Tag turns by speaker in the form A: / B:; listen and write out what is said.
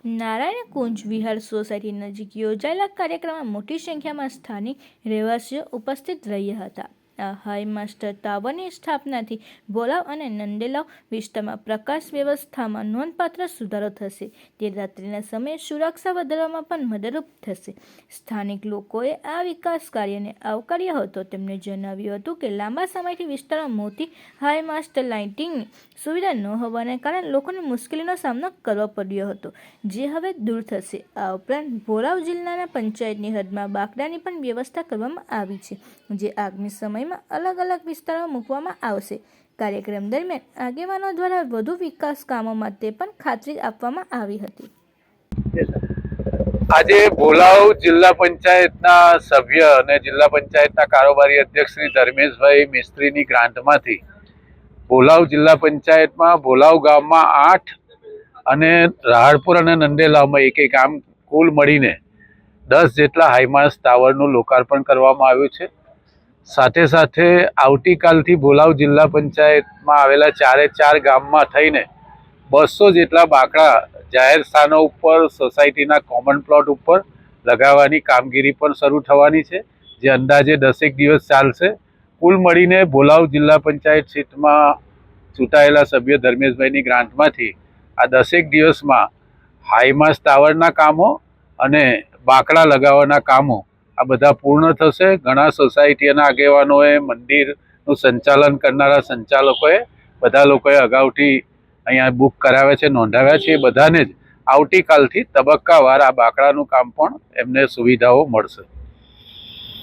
A: નારાયણ કુંજ વિહાર society નજીક યોજાયેલા કાર્યક્રમમાં મોટી સંખ્યામાં સ્થાનિક રહેવાસીઓ ઉપસ્થિત રહ્યા હતા. આ હાઈ માસ્ટર ટાવરની સ્થાપનાથી ભોલાવ અને નંદેલાવ વિસ્તારમાં પ્રકાશ વ્યવસ્થામાં નોંધપાત્ર સુધારો થશે. તે રાત્રિના સમયે સુરક્ષા વધારવામાં પણ મદદરૂપ થશે. સ્થાનિક લોકોએ આ વિકાસ કાર્યને આવકાર્યો હતો. તેમણે જણાવ્યું હતું કે લાંબા સમયથી વિસ્તારમાં મોટી હાઈ માસ્ટર લાઇટિંગની સુવિધા ન હોવાને કારણે લોકોને મુશ્કેલીનો સામનો કરવો પડ્યો હતો, જે હવે દૂર થશે. આ ઉપરાંત ભોલાવ જિલ્લાના પંચાયતની હદમાં બાકડાની પણ વ્યવસ્થા કરવામાં આવી છે, જે આગામી સમયમાં અલગ અલગ વિસ્તારોમાં મૂકવામાં આવશે. કાર્યક્રમ દરમિયાન આગેવાનો દ્વારા વધુ વિકાસ કામો માટે પણ ખાતરી આપવામાં આવી હતી.
B: આજે ભોલાવ જિલ્લા પંચાયતના સભ્ય અને જિલ્લા પંચાયતના કારોબારી અધ્યક્ષ શ્રી ધર્મેશભાઈ મિસ્ત્રીની ગ્રાન્ટમાંથી ભોલાવ જિલ્લા પંચાયતમાં ભોલાવ ગામમાં 8 અને રાહડપુર અને નંદેલાવમાં એક આમ કુલ મળીને 10 જેટલા હાઈમાસ્ટ ટાવરનું લોકાર્પણ કરવામાં આવ્યું છે. સાથે સાથે આવતીકાલથી ભોલાવ જિલ્લા પંચાયતમાં આવેલા 4 ગામમાં થઈને 200 જેટલા બાકડા જાહેર સ્થાનો ઉપર સોસાયટીના કોમન પ્લોટ ઉપર લગાવવાની કામગીરી પણ શરૂ થવાની છે, જે અંદાજે 10 દિવસ ચાલશે. કુલ મળીને ભોલાવ જિલ્લા પંચાયત સીટમાં ચૂંટાયેલા સભ્ય ધર્મેશભાઈની ગ્રાન્ટમાંથી આ 10 દિવસમાં હાઈમાસ્ટ ટાવરના કામો અને બાકડા લગાવવાના કામો આ બધા પૂર્ણ થશે. ઘણા સોસાયટીના આગેવાનોએ, મંદિરનું સંચાલન કરનારા સંચાલકોએ, બધા લોકોએ અગાઉથી અહીંયા બુક કરાવ્યા છે, નોંધાવ્યા છે. એ બધાને જ આવતીકાલથી તબક્કાવાર આ બાકડાનું કામ પણ એમને સુવિધાઓ મળશે.